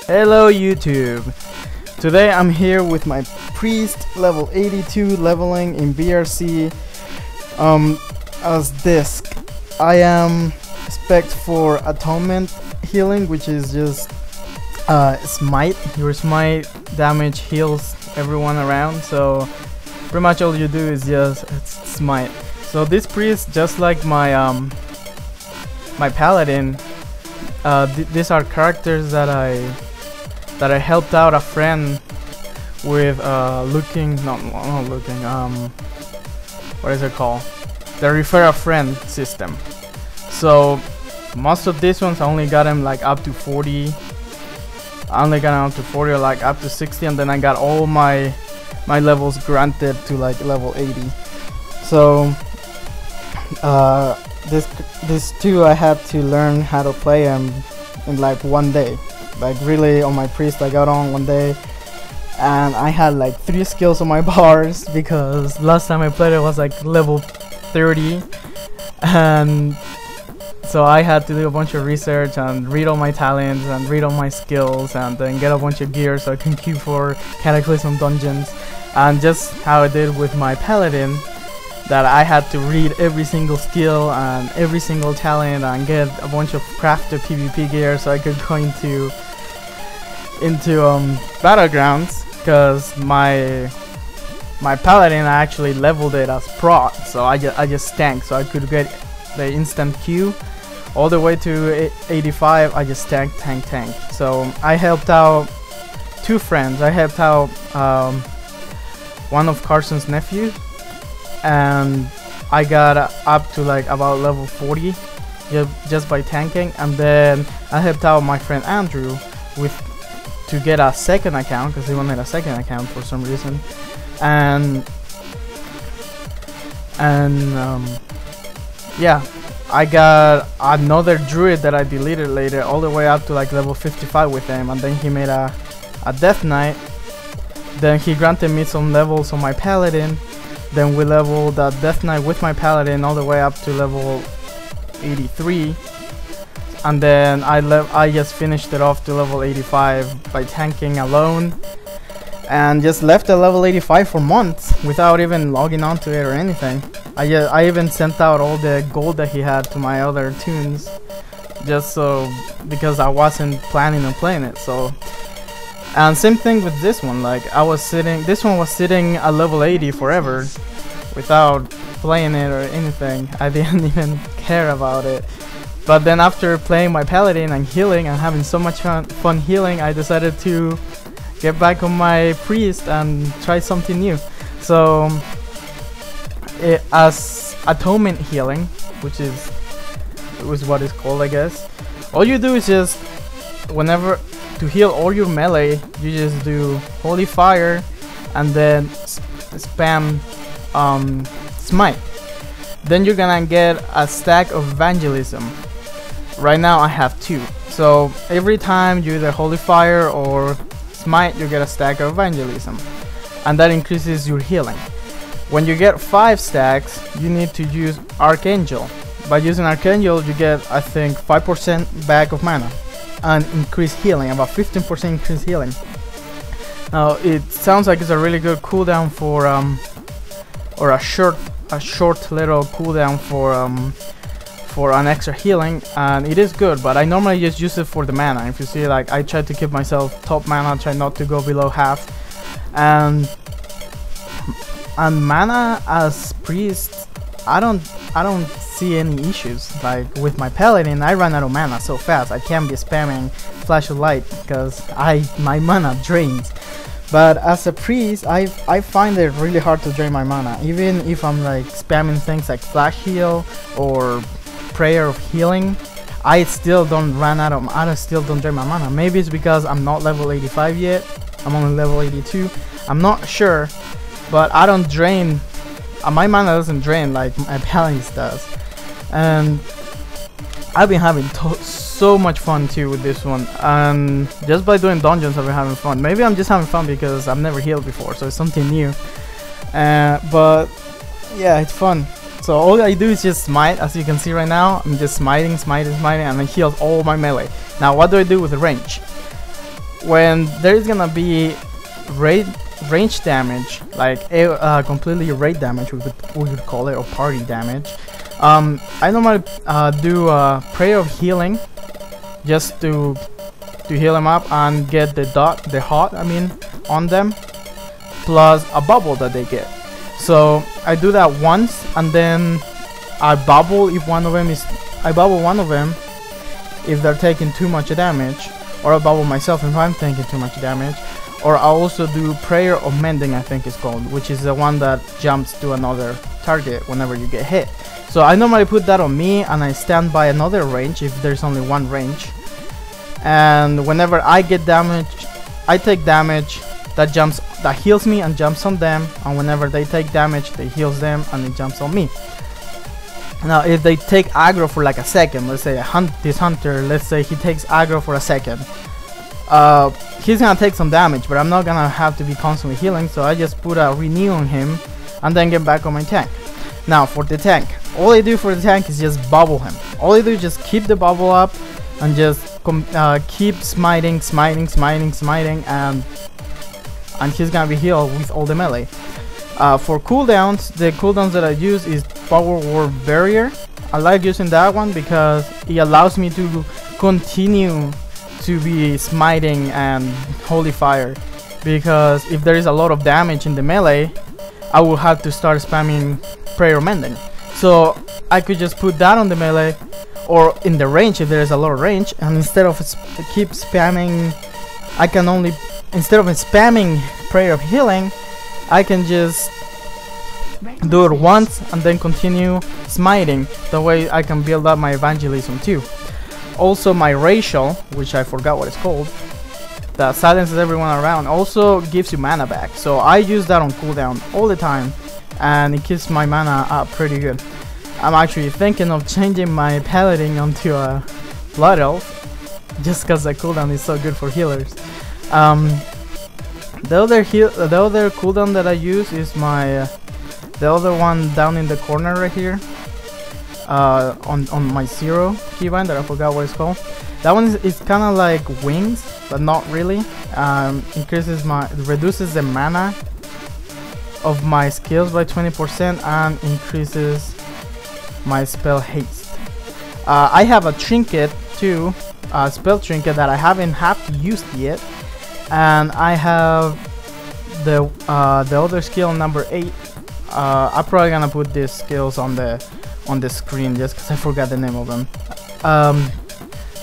Hello YouTube! Today I'm here with my priest level 82 leveling in BRC as disc. I am spec'd for Atonement healing, which is just smite. Your smite damage heals everyone around, so pretty much all you do is just smite. So this priest, just like my my paladin, these are characters that I helped out a friend with what is it called? The refer a friend system. So most of these ones I only got them like up to 40. I only got them up to 40 or like up to 60, and then I got all my levels granted to like level 80. So this two I had to learn how to play them in like one day. Like really, on my priest I got on one day and I had like 3 skills on my bars, because last time I played it was like level 30, and so I had to do a bunch of research and read all my talents and read all my skills and then get a bunch of gear so I can queue for Cataclysm dungeons. And just how I did with my paladin, that I had to read every single skill and every single talent and get a bunch of crafted PvP gear so I could go into battlegrounds, because my paladin, I actually leveled it as prot, so I just tanked, so I could get the instant Q all the way to 85. I just tank. So I helped out 2 friends. I helped out one of Carson's nephews, and I got up to like about level 40 just by tanking. And then I helped out my friend Andrew to get a second account, because he wanted a second account for some reason. And yeah, I got another druid that I deleted later, all the way up to like level 55 with him. And then he made a death knight. Then he granted me some levels on my paladin. Then we leveled that death knight with my paladin all the way up to level 83. And then I just finished it off to level 85 by tanking alone, and just left at level 85 for months without even logging onto it or anything. I even sent out all the gold that he had to my other tunes, just so, because I wasn't planning on playing it. So, and same thing with this one. Like this one was sitting at level 80 forever without playing it or anything. I didn't even care about it. But then after playing my paladin and healing and having so much fun healing, I decided to get back on my priest and try something new. So as Atonement healing, which is what it's called, I guess, all you do is just, whenever to heal all your melee, you just do Holy Fire and then spam smite. Then you're gonna get a stack of Evangelism. Right now I have 2, so every time you either Holy Fire or smite, you get a stack of Evangelism, and that increases your healing. When you get 5 stacks, you need to use Archangel. By using Archangel, you get, I think, 5% back of mana and increased healing, about 15% increased healing. Now it sounds like it's a really good cooldown for or a short little cooldown for an extra healing, and it is good, but I normally just use it for the mana. If you see, like, I try to keep myself top mana, try not to go below half, and mana as priest, I don't see any issues. Like with my paladin, I run out of mana so fast, I can't be spamming Flash of Light because my mana drains. But as a priest, I find it really hard to drain my mana, even if I'm like spamming things like Flash Heal or Prayer of Healing. I still don't drain my mana. Maybe it's because I'm not level 85 yet. I'm only level 82. I'm not sure, but I don't drain. My mana doesn't drain like my paladin does. And I've been having so much fun too with this one, and just by doing dungeons I've been having fun. Maybe I'm just having fun because I've never healed before, so it's something new. But yeah, it's fun. So all I do is just smite. As you can see right now, I'm just smiting, and it heals all my melee. Now what do I do with the range? when there's gonna be range damage, like completely raid damage, we could call it, or party damage. I normally do a prayer of healing, just to heal them up and get the hot on them, plus a bubble that they get. So I do that once, and then I bubble one of them if they're taking too much damage, or I bubble myself if I'm taking too much damage. Or I also do prayer of mending, I think it's called, which is the one that jumps to another target whenever you get hit. So I normally put that on me, and I stand by another range if there's only one range. And whenever I get damage, I take damage that heals me and jumps on them. And whenever they take damage, they heals them and it jumps on me. Now, if they take aggro for like a second, let's say this hunter, let's say he takes aggro for a second. He's gonna take some damage, but I'm not gonna have to be constantly healing, so I just put a renew on him and then get back on my tank. Now for the tank, all I do for the tank is just bubble him. All I do is just keep the bubble up and just keep smiting, and he's gonna be healed with all the melee. For cooldowns, the cooldowns that I use is Power Word Barrier. I like using that one because it allows me to continue to be smiting and holy fire, because if there is a lot of damage in the melee, I will have to start spamming prayer mending. So I could just put that on the melee or in the range if there is a lot of range, and instead of keep spamming, I can only, instead of spamming prayer of healing, I can just do it once and then continue smiting. That way I can build up my evangelism too. Also my racial, which I forgot what it's called, that silences everyone around, also gives you mana back. So I use that on cooldown all the time, and it keeps my mana up pretty good. I'm actually thinking of changing my paladin onto a blood elf, just because the cooldown is so good for healers. The other cooldown that I use is my the other one down in the corner right here. On my 0 keybind that I forgot what it's called. That one is kind of like wings, but not really. Reduces the mana of my skills by 20% and increases my spell haste. I have a trinket too, a spell trinket that I haven't used yet, and I have the other skill number 8. I'm probably gonna put these skills on the screen just because I forgot the name of them.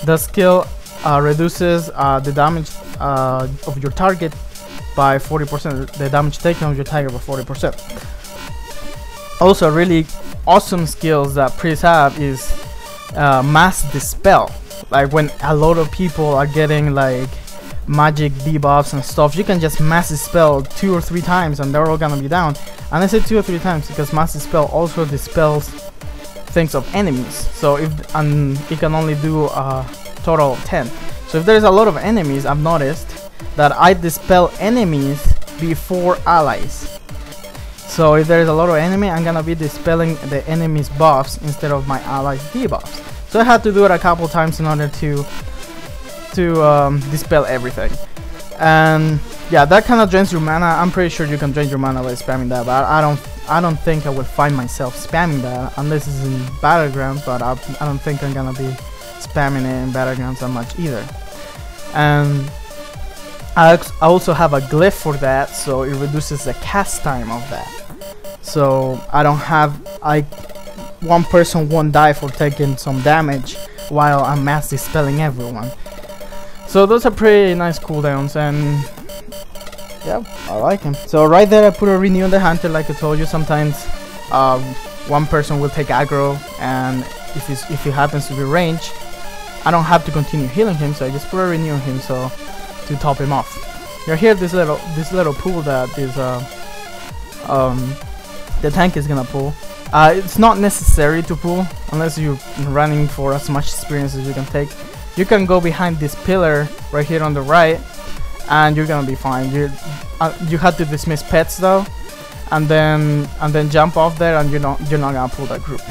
The skill reduces the damage of your target by 40%, the damage taken of your target by 40%. Also, really awesome skills that priests have is mass dispel. Like when a lot of people are getting like magic debuffs and stuff, you can just mass dispel 2 or 3 times and they're all gonna be down. And I say 2 or 3 times because mass dispel also dispels things of enemies. So it can only do a total of 10. So if there's a lot of enemies, I've noticed that I dispel enemies before allies. So if there's a lot of enemy, I'm gonna be dispelling the enemy's buffs instead of my allies' debuffs. So I had to do it a couple times in order to dispel everything. And yeah, that kind of drains your mana. I'm pretty sure you can drain your mana by spamming that, but I don't think I would find myself spamming that unless it's in Battlegrounds, but I don't think I'm gonna be spamming it in Battlegrounds that much either. And I also have a glyph for that, so it reduces the cast time of that. So one person won't die for taking some damage while I'm mass dispelling everyone. So those are pretty nice cooldowns, and yeah, I like them. So right there I put a renew on the hunter. Like I told you, sometimes one person will take aggro, and if it happens to be range, I don't have to continue healing him, so I just put a renew on him so to top him off. You're here this little pool that is the tank is gonna pull. It's not necessary to pull unless you're running for as much experience as you can take. You can go behind this pillar right here on the right, and you're gonna be fine. You have to dismiss pets though, and then jump off there, and you're not gonna pull that group.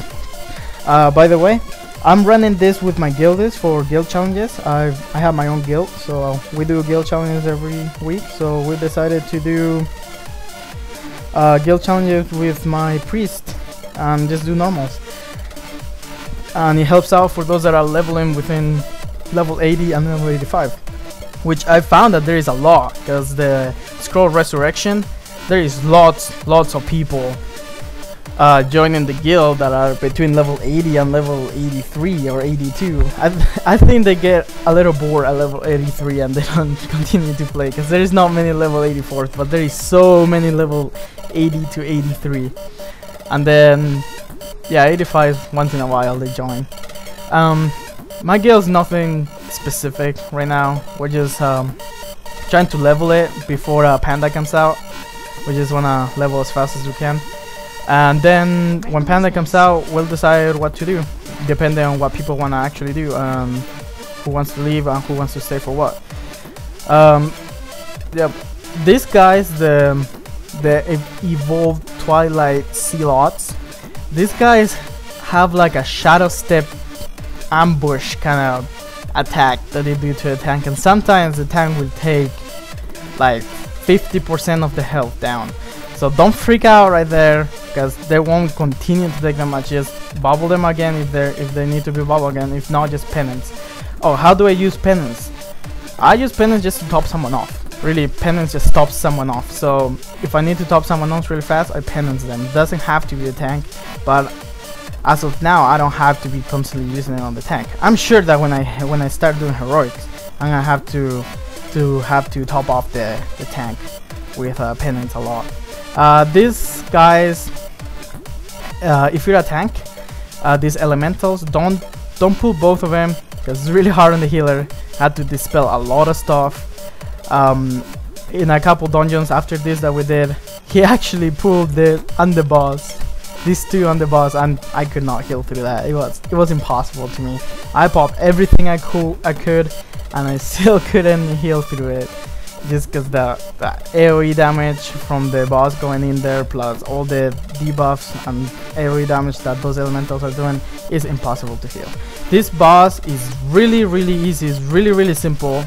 By the way, I'm running this with my guildies for guild challenges. I have my own guild, so we do guild challenges every week. So we decided to do guild challenges with my priest and just do normals. And it helps out for those that are leveling within level 80 and level 85, which I found that there is a lot, because the scroll resurrection, there is lots of people joining the guild that are between level 80 and level 83 or 82. I think they get a little bored at level 83 and they don't continue to play, because there is not many level 84s, but there is so many level 80 to 83. And then yeah, 85 once in a while they join. My guild's nothing specific right now. We're just trying to level it before Panda comes out. We just wanna level as fast as we can, and then when Panda comes out, we'll decide what to do, depending on what people wanna actually do, who wants to leave and who wants to stay for what. Yeah, these guys, the evolved Twilight Zealots, these guys have like a shadow step ambush kind of attack that they do to a tank, and sometimes the tank will take like 50% of the health down. So don't freak out right there, because they won't continue to take that much. Just bubble them again if they need to be bubbled again. If not, just penance. Oh, how do I use penance? I use penance just to top someone off. Really, penance just stops someone off. So if I need to top someone else really fast, I penance them. It doesn't have to be a tank, but as of now, I don't have to be constantly using it on the tank. I'm sure that when I start doing heroics, I'm gonna have to top off the tank with penance a lot. These guys, if you're a tank, these elementals, don't pull both of them, because it's really hard on the healer. Had to dispel a lot of stuff. In a couple dungeons after this that we did, he actually pulled the underboss, these two underboss, and I could not heal through that. It was impossible to me. I popped everything I could, and I still couldn't heal through it, just because the AoE damage from the boss going in there, plus all the debuffs and AoE damage that those elementals are doing, is impossible to heal. This boss is really easy. It's really simple.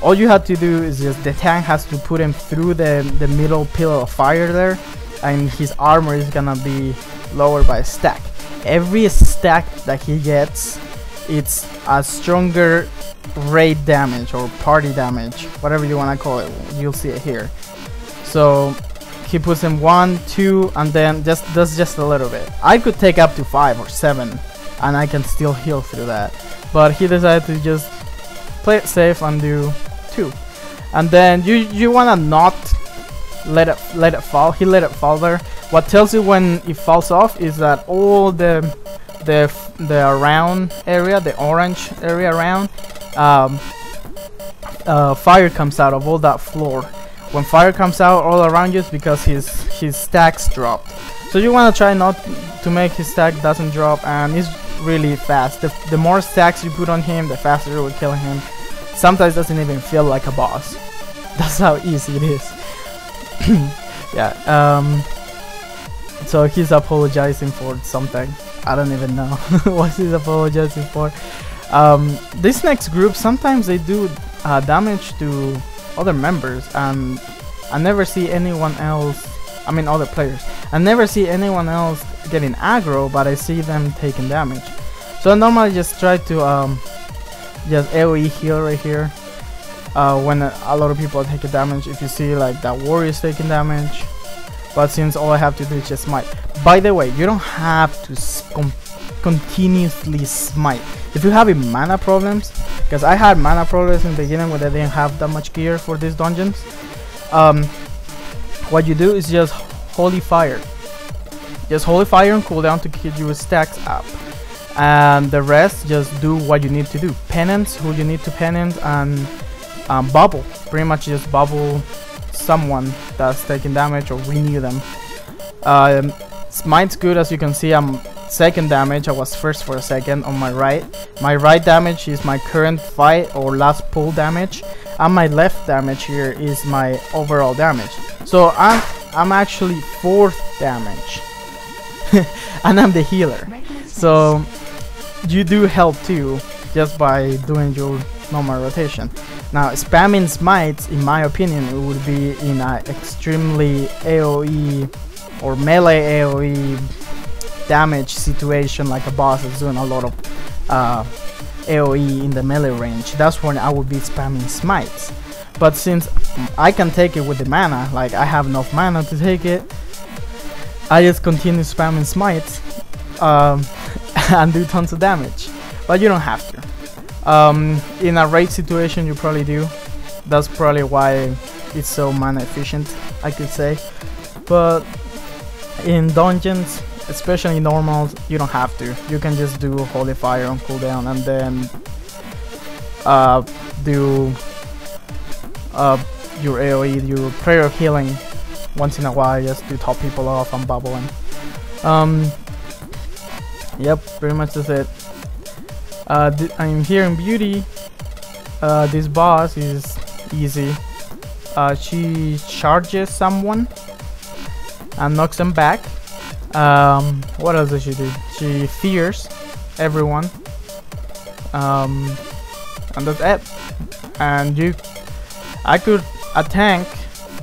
All you have to do is just the tank has to put him through the middle pillar of fire there, and his armor is gonna be lowered by a stack. Every stack that he gets, it's a stronger raid damage or party damage, whatever you wanna call it. You'll see it here. So he puts him 1, 2, and then does just a little bit. I could take up to 5 or 7, and I can still heal through that. But he decided to just play it safe and do 2. And then you wanna not let it fall. He let it fall there. What tells you when it falls off is that all the around area, the orange area around, fire comes out of all that floor. When fire comes out all around you, it's because his stacks dropped. So you want to try not to make his stack doesn't drop, and he's really fast. The more stacks you put on him, the faster you will kill him. Sometimes it doesn't even feel like a boss. That's how easy it is. Yeah. So he's apologizing for something. I don't even know what he's apologizing for. This next group, sometimes they do damage to other members, and I never see anyone else, I mean other players, I never see anyone else getting aggro, but I see them taking damage. So I normally just try to just AoE heal right here when a lot of people are taking damage. If you see like that warrior is taking damage, but since all I have to do is just smite. By the way, you don't have to continuously smite. If you're having mana problems, because I had mana problems in the beginning when I didn't have that much gear for these dungeons, what you do is just holy fire. Just holy fire and cooldown to keep your stacks up, and the rest just do what you need to do. Penance who you need to penance, and bubble. Pretty much just bubble someone that's taking damage or renew them. Smite's good, as you can see. I'm second damage. I was first for a second on my right. My right damage is my current fight or last pull damage, and my left damage here is my overall damage. So I'm actually 4th damage, and I'm the healer. So you do help too, just by doing your normal rotation. Now spamming smites, in my opinion, it would be in an extremely AoE or melee AoE damage situation, like a boss is doing a lot of AoE in the melee range. That's when I would be spamming smites. But since I can take it with the mana, like I have enough mana to take it, I just continue spamming smites and do tons of damage. But you don't have to. In a raid situation you probably do. That's probably why it's so mana efficient, I could say. But in dungeons, especially normals, you don't have to. You can just do Holy Fire on cooldown and then do your AoE, your prayer of healing once in a while, just to top people off and bubbling. Yep, pretty much that's it. I'm here in Beauty. This boss is easy. She charges someone and knocks them back. What else does she do? She fears everyone. And that's it. And a tank,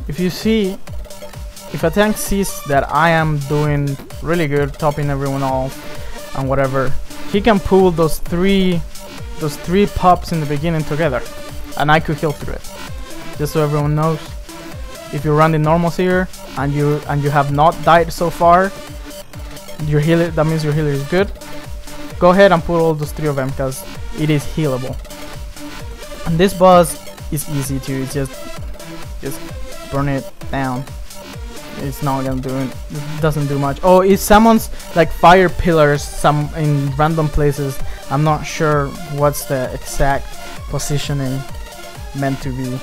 if a tank sees that I am doing really good, topping everyone off and whatever, he can pull those three pops in the beginning together, and I could heal through it. Just so everyone knows, if you run the normals here and you have not died so far, your healer, that means your healer is good. Go ahead and pull all those 3 of them, because it is healable. And this boss is easy too. It's just burn it down. It's not gonna do it. It doesn't do much. Oh, it summons like fire pillars some in random places. I'm not sure what's the exact positioning meant to be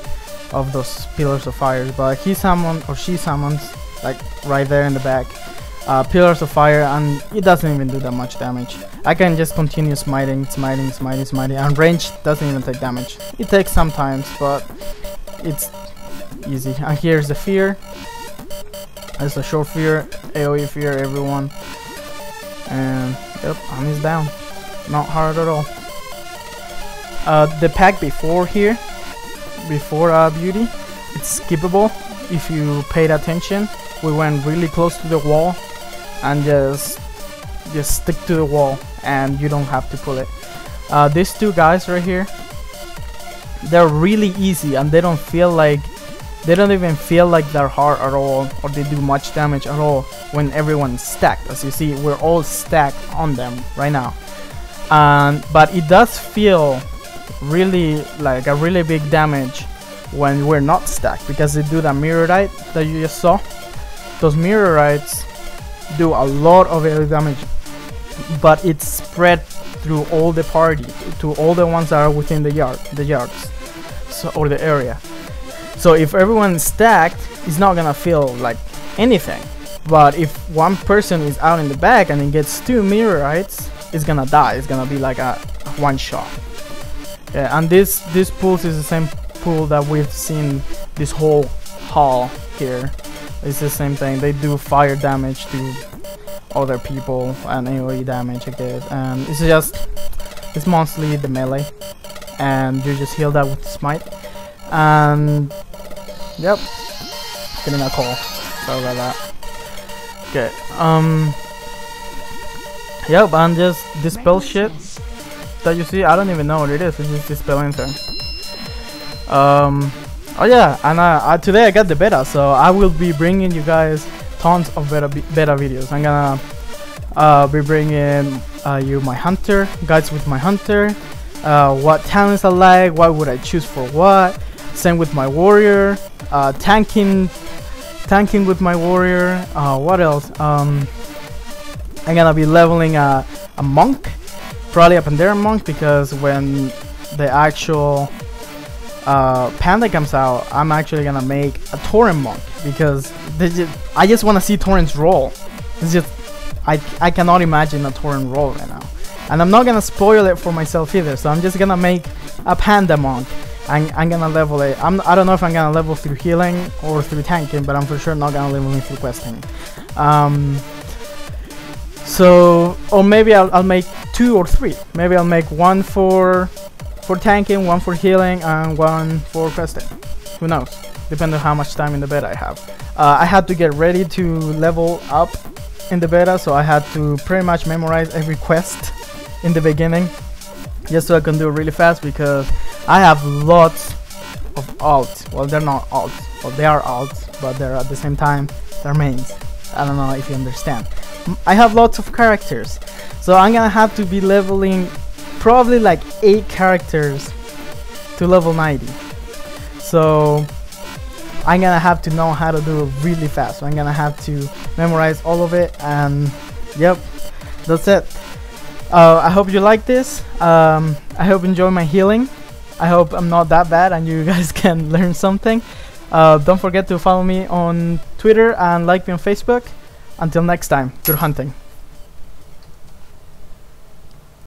of those pillars of fire, but he summons, or she summons, like right there in the back, pillars of fire, and it doesn't even do that much damage. I can just continue smiting, and range doesn't even take damage. It takes sometimes, but it's easy. And here's the fear. It's a short fear, AoE fear, everyone. And yep, and he's down. Not hard at all. The pack before here, before Beauty, it's skippable if you paid attention. We went really close to the wall and just stick to the wall, and you don't have to pull it. These 2 guys right here, they're really easy, and they don't even feel like they're hard at all, or they do much damage at all when everyone's stacked. As you see, we're all stacked on them right now. But it does feel really like a really big damage when we're not stacked, because they do the mirrorite that you just saw. Those mirrorites do a lot of AoE damage, but it's spread through all the party, to all the ones that are within the yards, so, or the area. So if everyone's stacked, it's not gonna feel like anything. But if one person is out in the back and it gets 2 mirrorites, it's gonna die. It's gonna be like a one shot. Yeah, and this pulse is the same pool that we've seen this whole hall here. It's the same thing. They do fire damage to other people and AoE damage, I guess. And it's mostly the melee, and you just heal that with smite. And yep, getting a call. Sorry about that. Okay. Yep, and just dispel shit that you see. I don't even know what it is. It's just dispelling thing. Oh yeah, and today I got the beta, so I will be bringing you guys tons of beta videos. I'm gonna be bringing you my hunter, guides with my hunter, what talents I like, what would I choose for what. Same with my warrior, tanking with my warrior. What else? I'm gonna be leveling a monk, probably a Pandaren monk, because when the actual Panda comes out, I'm actually gonna make a Tauren monk, because I just want to see Taurens roll. It's just I cannot imagine a Tauren roll right now, and I'm not gonna spoil it for myself either. So I'm just gonna make a Panda monk. I'm gonna level it. I don't know if I'm gonna level through healing or through tanking, but I'm for sure not gonna level through questing. So, or maybe I'll make 2 or 3. Maybe I'll make one for tanking, one for healing, and one for questing. Who knows? Depending on how much time in the beta I have. I had to get ready to level up in the beta, so I had to pretty much memorize every quest in the beginning, just so I can do it really fast, because I have lots of alts. Well, they're not alts. Well, they are alts, but they're at the same time they're mains. I don't know if you understand. I have lots of characters, so I'm gonna have to be leveling probably like 8 characters to level 90. So I'm gonna have to know how to do it really fast. So I'm gonna have to memorize all of it, and yep, that's it. I hope you like this. I hope you enjoy my healing. I hope I'm not that bad and you guys can learn something. Don't forget to follow me on Twitter and like me on Facebook. Until next time, good hunting.